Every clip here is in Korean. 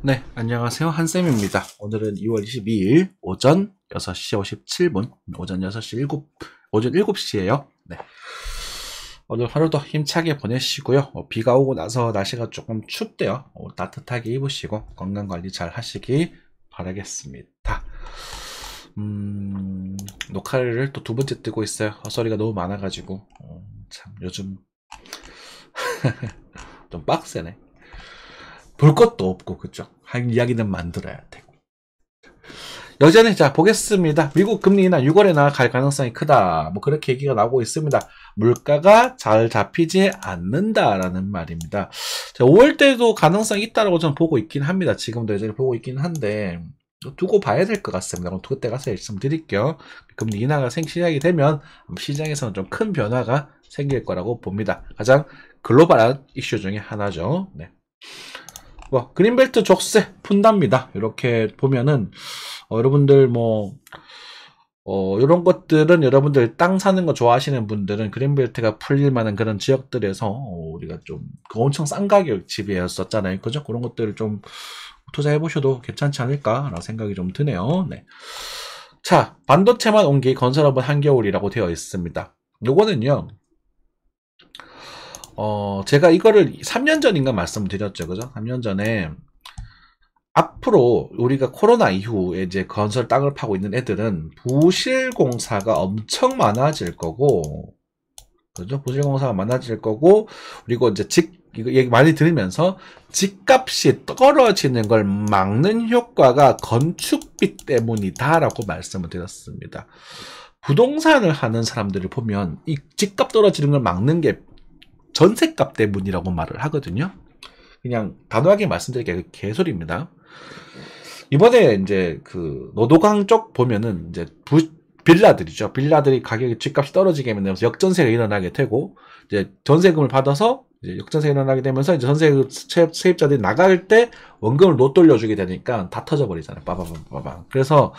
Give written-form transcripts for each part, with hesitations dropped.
네, 안녕하세요. 한쌤입니다. 오늘은 2월 22일 오전 6시 57분, 오전 7시에요. 네. 오늘 하루도 힘차게 보내시고요. 비가 오고 나서 날씨가 조금 춥대요. 따뜻하게 입으시고 건강관리 잘 하시기 바라겠습니다. 녹화를 또 두 번째 뜨고 있어요. 헛소리가 너무 많아가지고. 참, 요즘 좀 빡세네. 볼 것도 없고, 그죠? 할 이야기는 만들어야 되고. 여전히, 자, 보겠습니다. 미국 금리 인하 6월에나 갈 가능성이 크다. 뭐, 그렇게 얘기가 나오고 있습니다. 물가가 잘 잡히지 않는다라는 말입니다. 자, 5월 때도 가능성이 있다라고 저는 보고 있긴 합니다. 지금도 여전히 보고 있긴 한데, 두고 봐야 될 것 같습니다. 그때 가서 말씀드릴게요. 금리 인하가 시작이 되면 시장에서는 좀 큰 변화가 생길 거라고 봅니다. 가장 글로벌한 이슈 중에 하나죠. 네. 그린벨트 족쇄 푼답니다. 이렇게 보면은, 여러분들 이런 것들은 여러분들 땅 사는 거 좋아하시는 분들은 그린벨트가 풀릴 만한 그런 지역들에서, 우리가 좀 엄청 싼 가격 집이었었잖아요. 그죠? 그런 것들을 좀 투자해보셔도 괜찮지 않을까라는 생각이 좀 드네요. 네. 자, 반도체만 온 게 건설업은 한겨울이라고 되어 있습니다. 요거는요, 제가 이거를 3년 전인가 말씀드렸죠. 그죠? 3년 전에 앞으로 우리가 코로나 이후에 이제 건설 땅을 파고 있는 애들은 부실 공사가 엄청 많아질 거고, 그죠? 부실 공사가 많아질 거고, 그리고 이제 이거 얘기 많이 들으면서 집값이 떨어지는 걸 막는 효과가 건축비 때문이다라고 말씀을 드렸습니다. 부동산을 하는 사람들을 보면 이 집값 떨어지는 걸 막는 게 전세값 때문이라고 말을 하거든요. 그냥 단호하게 말씀드릴게요. 개소리입니다. 이번에 이제 그 노도강 쪽 보면은 이제 빌라들이죠. 빌라들이 가격이 집값이 떨어지게 되면서 역전세가 일어나게 되고, 이제 전세금을 받아서 이제 역전세가 일어나게 되면서 이제 전세 세입자들이 나갈 때 원금을 못 돌려주게 되니까 다 터져버리잖아요. 빠바바바바. 그래서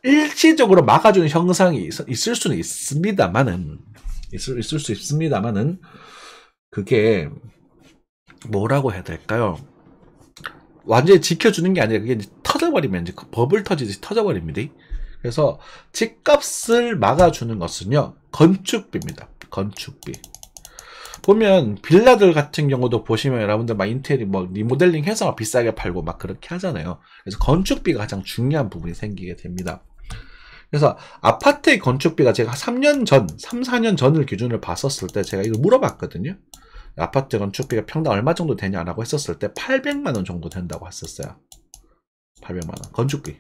일시적으로 막아주는 현상이 있을 수는 있습니다만은, 있을 수 있습니다만은, 그게 뭐라고 해야 될까요? 완전히 지켜주는 게 아니라 그게 이제 터져버리면 이제 버블 터지듯이 터져버립니다. 그래서 집값을 막아주는 것은요, 건축비입니다. 건축비. 보면 빌라들 같은 경우도 보시면 여러분들 막 인테리어 리모델링 해서 막 비싸게 팔고 막 그렇게 하잖아요. 그래서 건축비가 가장 중요한 부분이 생기게 됩니다. 그래서 아파트의 건축비가 제가 3년 전, 3, 4년 전을 기준으로 봤었을 때 제가 이걸 물어봤거든요. 아파트 건축비가 평당 얼마 정도 되냐라고 했었을 때 800만 원 정도 된다고 했었어요. 800만 원. 건축비.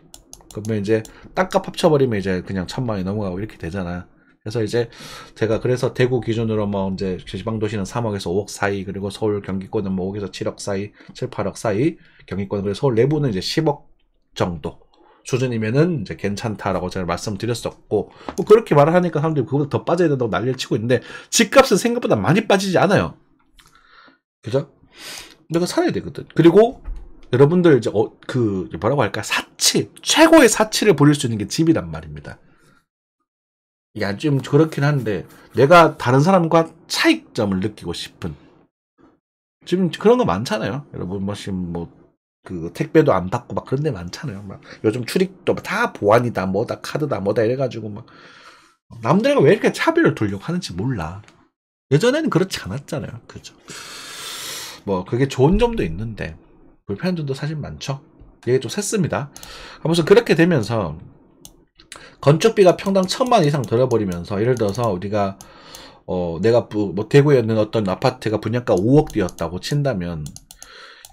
그러면 이제 땅값 합쳐버리면 이제 그냥 1000만 원이 넘어가고 이렇게 되잖아요. 그래서 이제 제가 그래서 대구 기준으로 이제 지방도시는 3억에서 5억 사이, 그리고 서울 경기권은 5억에서 7억 사이, 7, 8억 사이, 경기권, 그리고 서울 내부는 이제 10억 정도 수준이면은 이제 괜찮다라고 제가 말씀드렸었고, 그렇게 말을 하니까 사람들이 그거보다 더 빠져야 된다고 난리를 치고 있는데, 집값은 생각보다 많이 빠지지 않아요. 그죠? 내가 살아야 되거든. 그리고 여러분들 이제 뭐라고 할까, 최고의 사치를 부릴 수 있는 게 집이란 말입니다. 이게 좀 그렇긴 한데, 내가 다른 사람과 차이점을 느끼고 싶은, 지금 그런 거 많잖아요. 여러분 택배도 안 받고 막 그런 데 많잖아요. 막 요즘 출입도 다 보안이다, 뭐다, 카드다, 뭐다 이래가지고 막 남들과 왜 이렇게 차별을 두려고 하는지 몰라. 예전에는 그렇지 않았잖아요. 그죠? 그게 좋은 점도 있는데 불편한 점도 사실 많죠. 이게 좀 셌습니다. 아무튼 그렇게 되면서 건축비가 평당 1000만 원 이상 들어버리면서, 예를 들어서 우리가 내가 대구에 있는 어떤 아파트가 분양가 5억 뛰었다고 친다면,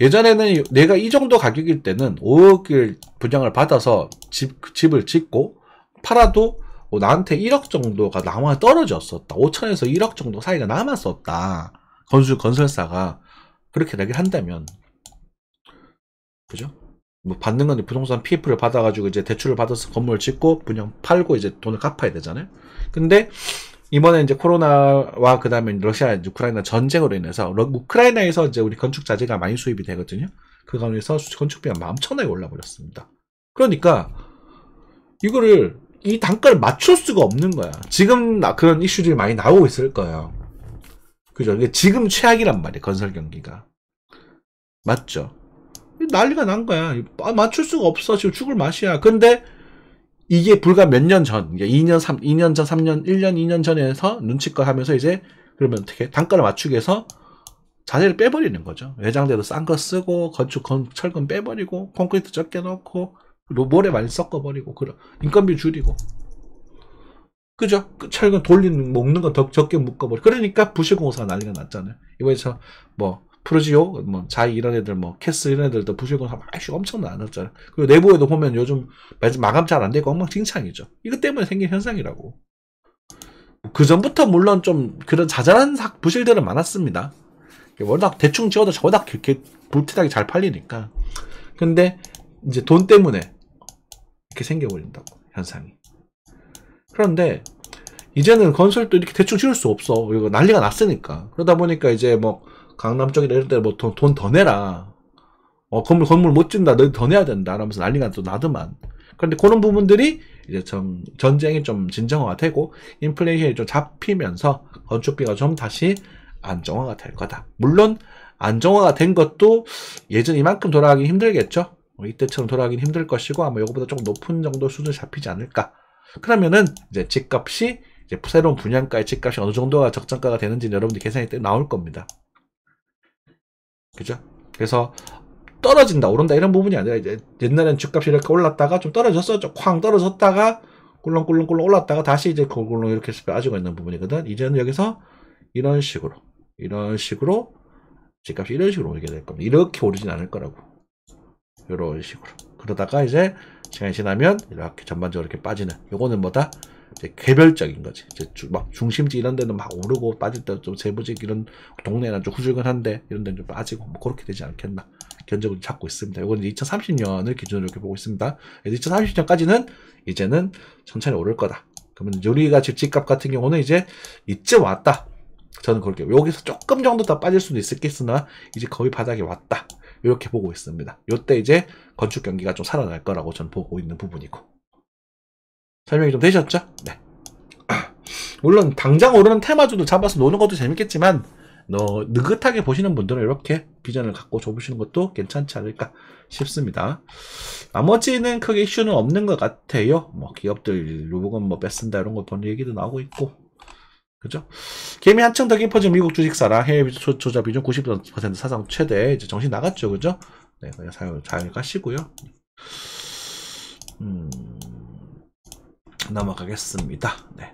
예전에는 내가 이 정도 가격일 때는 5억을 분양을 받아서 집을 짓고 팔아도 나한테 1억 정도가 남아 떨어졌었다. 5천에서 1억 정도 사이가 남았었다. 건설사가 그렇게 얘기를 한다면, 그죠? 받는 건 부동산 PF를 받아가지고 이제 대출을 받아서 건물을 짓고 분양 팔고 이제 돈을 갚아야 되잖아요. 근데 이번에 이제 코로나와 그 다음에 러시아, 우크라이나 전쟁으로 인해서 우크라이나에서 이제 우리 건축 자재가 많이 수입이 되거든요. 그 가운데서 건축비가 엄청나게 올라버렸습니다. 그러니까 이거를 이 단가를 맞출 수가 없는 거야. 지금 그런 이슈들이 많이 나오고 있을 거예요. 그죠? 이게 지금 최악이란 말이에요. 건설 경기가. 맞죠? 난리가 난 거야. 맞출 수가 없어. 지금 죽을 맛이야. 근데 이게 불과 몇 년 전, 2년, 2년 전, 3년, 1년, 2년 전에서 눈치껏 하면서 이제 그러면 어떻게 단가를 맞추기 위해서 자재를 빼버리는 거죠. 외장재도 싼 거 쓰고 철근 빼버리고 콘크리트 적게 넣고 모래 많이 섞어버리고 인건비 줄이고 그죠? 철근 먹는 거 더 적게 묶어버리고 그러니까 부실공사가 난리가 났잖아요. 이번에 뭐 프로지오, 뭐 자이 이런 애들, 뭐 캐스 이런 애들도 부실공사 막 엄청 나눴잖아요. 그리고 내부에도 보면 요즘 마감 잘 안 되고 엉망진창이죠. 이것 때문에 생긴 현상이라고. 그 전부터 물론 좀 그런 자잘한 부실들은 많았습니다. 워낙 대충 지어도 워낙 이렇게 불티나게 잘 팔리니까. 근데 이제 돈 때문에 이렇게 생겨버린다고 현상이. 그런데 이제는 건설도 이렇게 대충 지을 수 없어. 이거 난리가 났으니까. 그러다 보니까 이제 뭐 강남 쪽이나 이런 데 뭐 돈 더 내라. 건물 못 짓는다. 너희 더 내야 된다. 라면서 난리가 또 나더만. 그런데 그런 부분들이 이제 전쟁이 좀 진정화가 되고 인플레이션이 좀 잡히면서 건축비가 좀 다시 안정화가 될 거다. 물론 안정화가 된 것도 예전 이만큼 돌아가기 힘들겠죠. 이때처럼 돌아가긴 힘들 것이고 아마 이거보다 조금 높은 정도 수준이 잡히지 않을까. 그러면은 이제 집값이 이제 새로운 분양가의 집값이 어느 정도가 적정가가 되는지 여러분들 계산이 나올 겁니다. 그죠? 그래서 떨어진다, 오른다 이런 부분이 아니라 이제 옛날엔 집값이 이렇게 올랐다가 좀 떨어졌었죠. 쾅 떨어졌다가 꿀렁꿀렁꿀렁 올랐다가 다시 이제 꿀렁 이렇게 빠지고 있는 부분이거든. 이제는 여기서 이런 식으로 집값이 이런 식으로 오르게 될 겁니다. 이렇게 오르진 않을 거라고. 이런 식으로. 그러다가 이제 시간이 지나면 이렇게 전반적으로 이렇게 빠지는. 요거는 뭐다? 이제 개별적인 거지. 이제 막 중심지 이런 데는 막 오르고 빠질 때 좀 세부직 이런 동네는 좀 후줄근한데 이런 데는 좀 빠지고 뭐 그렇게 되지 않겠나. 견적을 찾고 있습니다. 이건 이제 2030년을 기준으로 이렇게 보고 있습니다. 2030년까지는 이제는 천천히 오를 거다. 그러면 우리가 집값 같은 경우는 이제 이쯤 왔다. 저는 그렇게 여기서 조금 정도 더 빠질 수도 있겠으나 이제 거의 바닥에 왔다. 이렇게 보고 있습니다. 이때 이제 건축 경기가 좀 살아날 거라고 저는 보고 있는 부분이고. 설명이 좀 되셨죠? 네. 물론 당장 오르는 테마주도 잡아서 노는 것도 재밌겠지만 느긋하게 보시는 분들은 이렇게 비전을 갖고 줘보시는 것도 괜찮지 않을까 싶습니다. 나머지는 크게 이슈는 없는 것 같아요. 뭐 기업들 루브건 뭐 뺏는다 이런 거 보는 얘기도 나오고 있고. 그죠? 개미 한층 더 깊어진 미국 주식 사랑 해외 조작 비중 90% 사상 최대. 이제 정신 나갔죠, 그죠? 네, 그냥 잘 가시고요. 넘어가겠습니다. 네.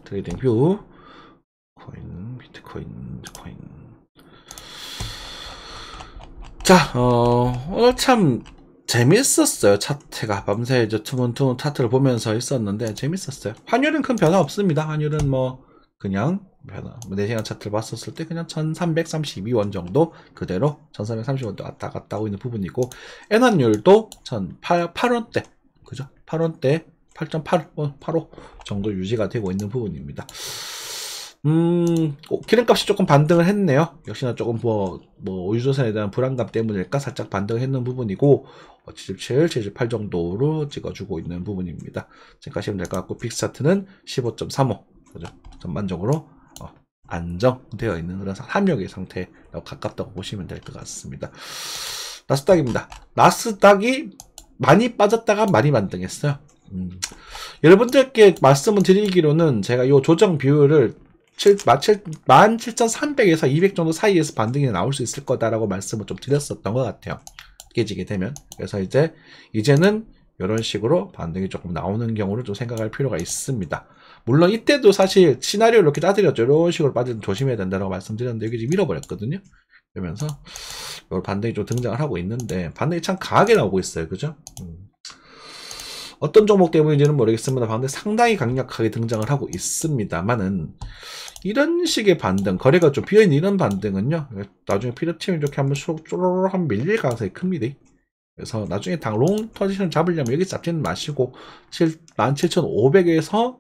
트레이딩 뷰, 비트코인. 자, 오늘 참 재밌었어요. 차트가 밤새 이제 투문투문 차트를 보면서 있었는데 재밌었어요. 환율은 큰 변화 없습니다. 환율은 뭐 그냥 변화. 4시간 차트를 봤었을 때 그냥 1332원 정도 그대로 1330원대 왔다 갔다 하고 있는 부분이고, 엔환율도 8원대 그죠? 8원대 8.85 정도 유지가 되고 있는 부분입니다. 기름값이 조금 반등을 했네요. 역시나 조금 우유조선에 대한 불안감 때문일까 살짝 반등을 했는 부분이고, 77, 78 정도로 찍어주고 있는 부분입니다. 생각하시면 될 것 같고, 빅스차트는 15.35 그죠? 전반적으로 안정되어 있는 그런 함력의 상태라고 가깝다고 보시면 될 것 같습니다. 나스닥입니다. 나스닥이 많이 빠졌다가 많이 반등했어요. 여러분들께 말씀을 드리기로는 제가 이 조정 비율을 17,300에서 200 정도 사이에서 반등이 나올 수 있을 거다라고 말씀을 좀 드렸었던 것 같아요. 깨지게 되면. 그래서 이제는 이런 식으로 반등이 조금 나오는 경우를 좀 생각할 필요가 있습니다. 물론 이때도 사실 시나리오를 이렇게 짜드렸죠. 이런 식으로 빠지면 조심해야 된다고 말씀드렸는데 여기 지금 밀어버렸거든요. 그러면서 이 반등이 좀 등장을 하고 있는데 반등이 참 강하게 나오고 있어요. 그죠? 어떤 종목 때문인지는 모르겠습니다. 반등 상당히 강력하게 등장을 하고 있습니다만은 이런 식의 반등, 거래가 좀 비어있는 이런 반등은요, 나중에 필요팀이 이렇게 한번 쪼로록 한번 밀릴 가능성이 큽니다. 그래서 나중에 롱 포지션 잡으려면 여기 잡지는 마시고 17,500에서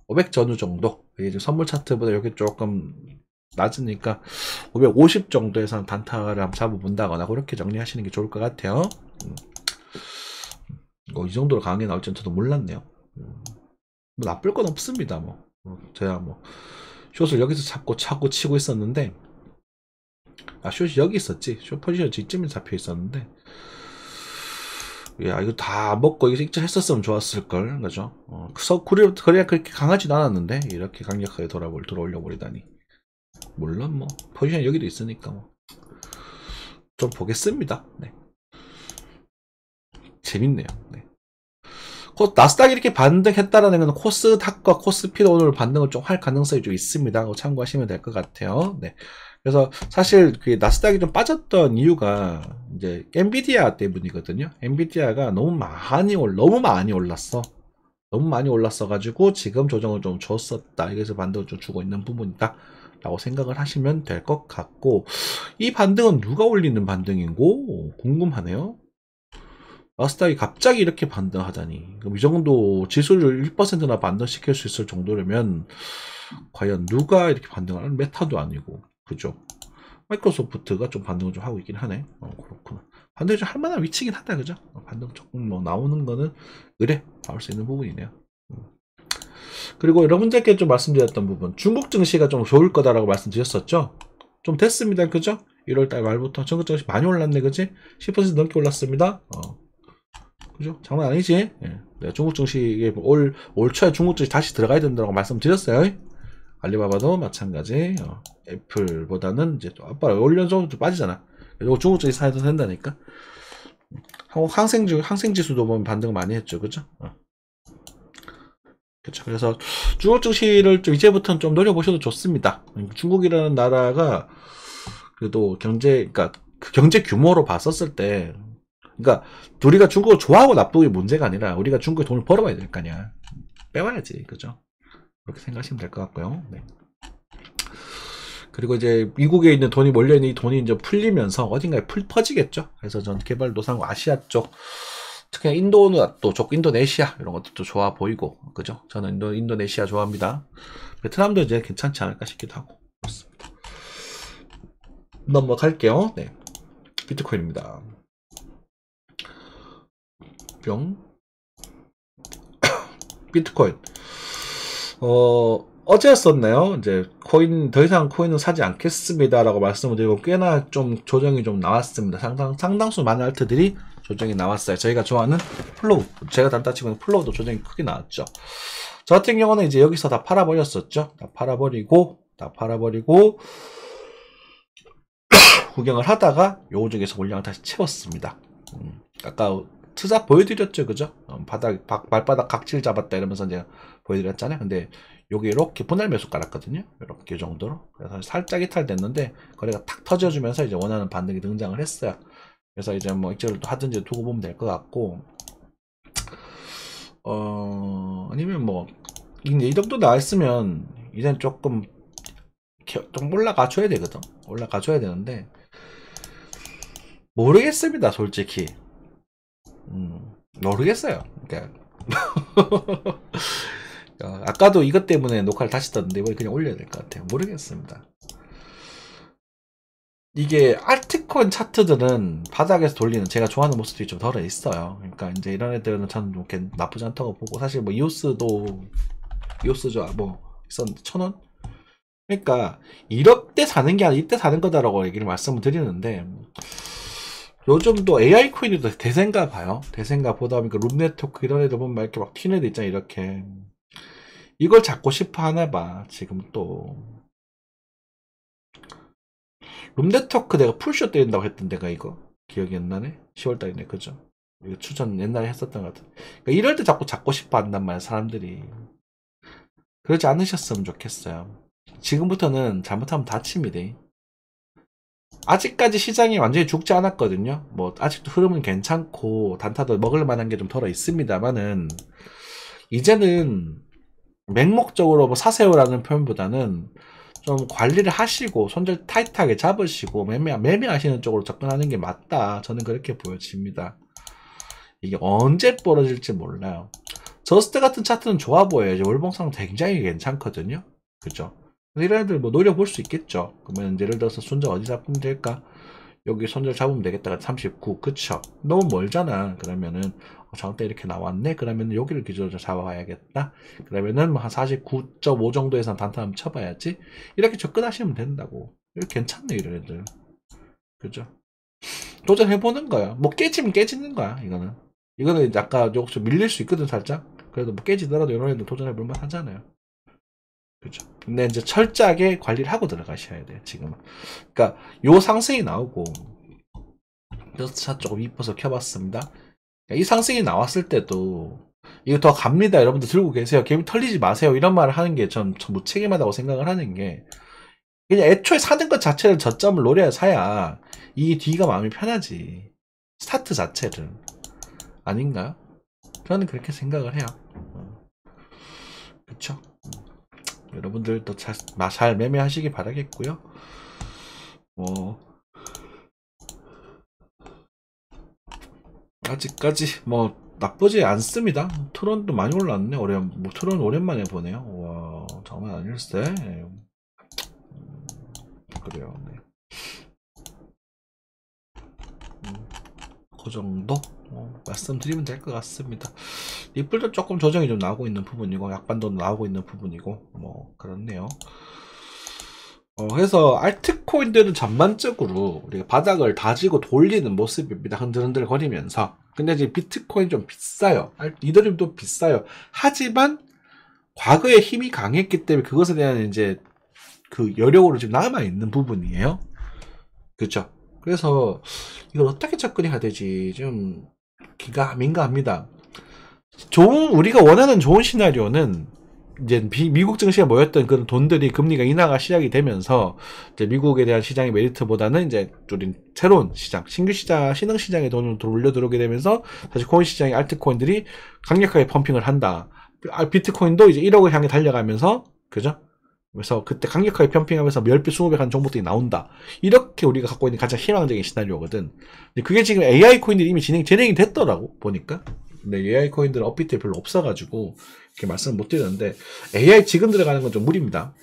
500 전후 정도, 이게 지금 선물 차트보다 여기 조금 낮으니까 550 정도에서는 단타를 한번 잡아본다거나 그렇게 정리하시는 게 좋을 것 같아요. 이 정도로 강하게 나올 줄 저도 몰랐네요. 뭐 나쁠 건 없습니다. 제가 숏을 여기서 잡고 차고 치고 있었는데 숏이 여기 있었지. 숏 포지션 지점에 잡혀 있었는데, 야, 이거 다 먹고 이거 익절했었으면 좋았을걸, 그죠? 그래야 그렇게 강하지도 않았는데, 이렇게 강력하게 돌아올려 버리다니. 물론 뭐, 포지션 여기도 있으니까 뭐. 좀 보겠습니다. 네. 재밌네요. 네. 나스닥이 이렇게 반등했다라는 건 코스닥과 코스피도 오늘 반등을 좀 할 가능성이 좀 있습니다. 참고하시면 될 것 같아요. 네. 그래서 사실 그 나스닥이 좀 빠졌던 이유가 이제 엔비디아 때문이거든요. 엔비디아가 너무 많이 올랐어. 너무 많이 올랐어가지고 지금 조정을 좀 줬었다. 그래서 반등을 좀 주고 있는 부분이다. 라고 생각을 하시면 될 것 같고, 이 반등은 누가 올리는 반등인고 궁금하네요. 나스닥이 갑자기 이렇게 반등하다니. 그럼 이 정도 지수를 1%나 반등시킬 수 있을 정도라면 과연 누가 이렇게 반등하는? 메타도 아니고, 그죠? 마이크로소프트가 좀 반등을 좀 하고 있긴 하네. 그렇구나. 반등이 좀 할만한 위치긴 하다, 그죠? 반등 조금 뭐 나오는 거는 의뢰 나올 수 있는 부분이네요. 그리고 여러분들께 좀 말씀드렸던 부분, 중국 증시가 좀 좋을 거다라고 말씀드렸었죠? 좀 됐습니다, 그죠? 1월달 말부터 중국 증시 많이 올랐네, 그지? 10% 넘게 올랐습니다. 그죠? 장난 아니지? 예. 내가 중국 증시, 올 초에 중국 증시 다시 들어가야 된다고 말씀드렸어요. 알리바바도 마찬가지. 애플보다는 이제 또 아빠 올려서 좀 빠지잖아. 그리고 중국 증시 사야 된다니까. 항생지수도 보면 반등 많이 했죠, 그죠? 그렇죠. 그래서 중국 증시를 좀 이제부터는 좀 노려보셔도 좋습니다. 중국이라는 나라가 그래도 그러니까 그 경제 규모로 봤었을 때, 그러니까 우리가 중국을 좋아하고 나쁘기 문제가 아니라 우리가 중국에 돈을 벌어와야 될 거 아니야. 빼와야지, 그죠? 그렇게 생각하시면 될 것 같고요. 네. 그리고 이제 미국에 있는 돈이 몰려있는 이 돈이 이제 풀리면서 어딘가에 퍼지겠죠. 그래서 전 개발도상국 아시아 쪽, 특히 인도네시아 이런 것들도 좋아 보이고, 그죠? 저는 인도네시아 좋아합니다. 베트남도 이제 괜찮지 않을까 싶기도 하고 그렇습니다. 넘어갈게요. 네, 비트코인입니다. 뿅. 비트코인. 어제 썼네요. 이제 더 이상 코인은 사지 않겠습니다라고 말씀을 드리고 꽤나 좀 조정이 좀 나왔습니다. 상당수 많은 알트들이 조정이 나왔어요. 저희가 좋아하는 플로우, 제가 단타치고 있는 플로우도 조정이 크게 나왔죠. 저 같은 경우는 이제 여기서 다 팔아버렸었죠. 다 팔아버리고 구경을 하다가 요 쪽에서 물량을 다시 채웠습니다. 아까 투자 보여드렸죠, 그죠? 발바닥 각질 잡았다 이러면서 제가 보여드렸잖아요. 근데 여기 이렇게 분할 매수 깔았거든요. 이렇게 정도로. 그래서 살짝 이탈됐는데 거래가 탁 터져주면서 이제 원하는 반등이 등장을 했어요. 그래서 이제 뭐 익절을 또 하든지 두고 보면 될 것 같고, 아니면 뭐 이 정도 나와있으면 이젠 조금 올라가줘야 되거든. 올라가줘야 되는데 모르겠습니다, 솔직히. 모르겠어요. 그러니까 아까도 이것 때문에 녹화를 다시 떴는데 이번에 그냥 올려야 될 것 같아요. 모르겠습니다. 이게 알트코인 차트들은 바닥에서 돌리는 제가 좋아하는 모습들이 좀 덜어 있어요. 그러니까 이제 이런 애들은 저는 좀 나쁘지 않다고 보고, 사실 뭐 이오스죠, 뭐 있었는데 1,000원? 그러니까 이럴 때 사는 게 아니라 이때 사는 거다라고 얘기를 말씀을 드리는데, 요즘도 AI 코인이 대세인가 봐요. 대세인가 보다 보니까 룸네트워크 이런 애들 보면 이렇게 막 튀는 애들 있잖아, 이렇게. 이걸 잡고 싶어 하나 봐, 지금 또. 룸네트워크 내가 풀쇼 때린다고 했던 데가 이거. 기억이 안 나네? 10월달이네, 그죠? 이거 추천 옛날에 했었던 것 같아. 그러니까 이럴 때 자꾸 잡고 싶어 한단 말이야, 사람들이. 그러지 않으셨으면 좋겠어요. 지금부터는 잘못하면 다칩니다. 아직까지 시장이 완전히 죽지 않았거든요. 뭐 아직도 흐름은 괜찮고 단타도 먹을 만한 게 좀 덜어 있습니다만은, 이제는 맹목적으로 뭐 사세요라는 표현보다는 좀 관리를 하시고 손절 타이트하게 잡으시고 매매하시는 쪽으로 접근하는 게 맞다. 저는 그렇게 보여집니다. 이게 언제 벌어질지 몰라요. 저스트 같은 차트는 좋아 보여요. 월봉상 굉장히 괜찮거든요. 그죠? 이런 애들 뭐 노려볼 수 있겠죠. 그러면 예를 들어서 손절 어디 잡으면 될까? 여기 손절 잡으면 되겠다. 39, 그쵸? 너무 멀잖아. 그러면은 장대 이렇게 나왔네. 그러면 여기를 기준으로 잡아봐야겠다. 그러면은 뭐 한 49.5 정도에서 단타 한번 쳐봐야지. 이렇게 접근하시면 된다고. 이거 괜찮네, 이런 애들. 그죠? 도전해보는 거야. 뭐 깨지면 깨지는 거야, 이거는 이제 아까 좀 밀릴 수 있거든, 살짝. 그래도 뭐 깨지더라도 이런 애들 도전해볼만 하잖아요. 그죠? 근데 이제 철저하게 관리를 하고 들어가셔야 돼요, 지금은. 그러니까 요 상승이 나오고, 차 조금 이뻐서 켜봤습니다. 그러니까 이 상승이 나왔을 때도 이거 더 갑니다, 여러분들 들고 계세요, 개미 털리지 마세요, 이런 말을 하는 게 전 무책임하다고 생각을 하는 게, 그냥 애초에 사는 것 자체를 저점을 노려야 사야 이 뒤가 마음이 편하지. 스타트 자체를. 아닌가요? 저는 그렇게 생각을 해요. 그쵸? 여러분들도 잘 매매하시기 바라겠고요. 아직까지 나쁘지 않습니다. 트론도 많이 올랐네. 트론 오랜만에 보네요. 와, 장난 아닐세. 그래요. 네. 그 정도 말씀드리면 될 것 같습니다. 리플도 조금 조정이 좀 나오고 있는 부분이고, 약반도 나오고 있는 부분이고, 그렇네요. 그래서 알트코인들은 전반적으로 우리가 바닥을 다지고 돌리는 모습입니다. 흔들흔들 거리면서. 근데 이제 비트코인 좀 비싸요. 이더리움도 비싸요. 하지만 과거에 힘이 강했기 때문에 그것에 대한 이제 그 여력으로 지금 남아있는 부분이에요. 그렇죠? 그래서 이걸 어떻게 접근해야 되지? 좀 민감합니다. 우리가 원하는 좋은 시나리오는 이제 미국 증시에 모였던 그런 돈들이 금리가 인하가 시작이 되면서 이제 미국에 대한 시장의 메리트보다는 이제 우린 새로운 시장, 신흥 시장에 돈을 돌려 들어오게 되면서 다시 코인 시장의 알트코인들이 강력하게 펌핑을 한다. 비트코인도 이제 1억을 향해 달려가면서, 그죠? 그래서 그때 강력하게 펌핑하면서 10배, 20배 간 종목들이 나온다. 이렇게 우리가 갖고 있는 가장 희망적인 시나리오거든. 그게 지금 AI 코인들이 이미 진행이 됐더라고, 보니까. 근데 AI 코인들은 업비트에 별로 없어가지고 이렇게 말씀을 못 드렸는데, AI 지금 들어가는 건 좀 무리입니다.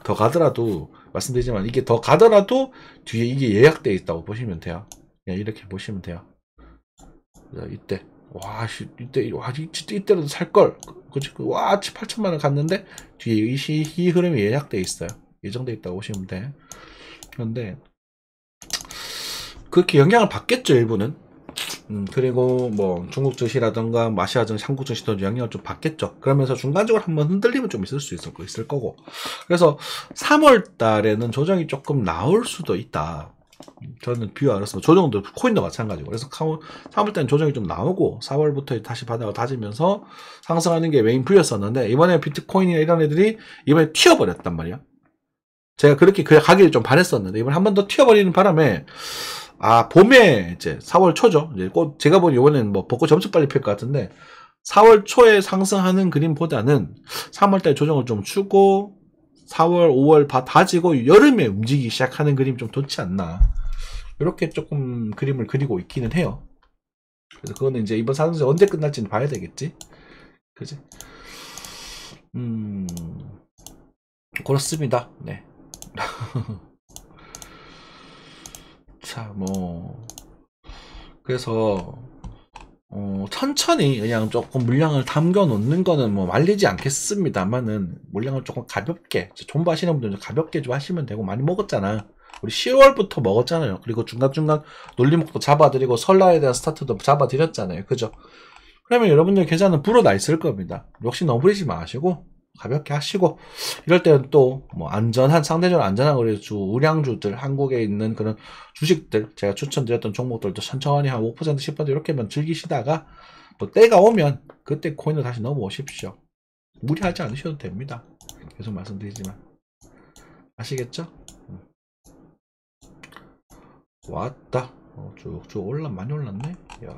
더 가더라도, 말씀드리지만 이게 더 가더라도 뒤에 이게 예약되어 있다고 보시면 돼요. 그냥 이렇게 보시면 돼요. 이때 이때라도 살걸. 그치? 8천만원 갔는데 뒤에 이 흐름이 예약되어 있어요. 예정되어 있다고 보시면 돼. 그런데 그렇게 영향을 받겠죠, 일부는. 그리고 중국 증시라든가 아시아 증시, 한국 증시도 영향을 좀 받겠죠. 그러면서 중간적으로 한번 흔들림은 좀 있을 거고. 그래서 3월 달에는 조정이 조금 나올 수도 있다. 저는 비유 알았습니다. 조정도 코인도 마찬가지고. 그래서 3월 때는 조정이 좀 나오고 4월부터 다시 바닥을 다지면서 상승하는 게 메인 부였었는데, 이번에 비트코인이나 이런 애들이 이번에 튀어버렸단 말이야. 제가 그렇게 가기를 좀 바랬었는데 이번에 한 번 더 튀어버리는 바람에, 봄에 이제 4월 초죠. 이제 제가 보니 이번엔 벚꽃 엄청 빨리 필 것 같은데, 4월 초에 상승하는 그림보다는 3월 달 조정을 좀 주고 4월, 5월 다지고 여름에 움직이기 시작하는 그림이 좀 좋지 않나. 이렇게 조금 그림을 그리고 있기는 해요. 그래서 그거는 이제 이번 상승이 언제 끝날지는 봐야 되겠지. 그지? 그렇습니다. 네. 자, 그래서 천천히 그냥 조금 물량을 담겨 놓는 거는 말리지 않겠습니다만은, 물량을 조금 가볍게, 존버하시는 분들은 가볍게 좀 하시면 되고, 많이 먹었잖아. 우리 10월부터 먹었잖아요. 그리고 중간중간 놀림목도 잡아드리고 설날에 대한 스타트도 잡아드렸잖아요. 그죠? 그러면 여러분들 계좌는 불어나 있을 겁니다. 욕심 너무 부리지 마시고 가볍게 하시고, 이럴 때는 또 상대적으로 안전한 우량주들, 한국에 있는 그런 주식들, 제가 추천드렸던 종목들도 천천히 한 5%, 10% 이렇게만 즐기시다가 또 때가 오면 그때 코인을 다시 넘어오십시오. 무리하지 않으셔도 됩니다. 계속 말씀드리지만. 아시겠죠? 왔다. 쭉쭉 많이 올랐네. 야.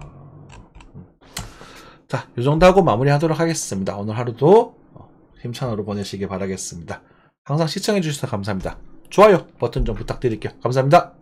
자, 요 정도 하고 마무리하도록 하겠습니다. 오늘 하루도 힘찬 하루 보내시길 바라겠습니다. 항상 시청해주셔서 감사합니다. 좋아요 버튼 좀 부탁드릴게요. 감사합니다.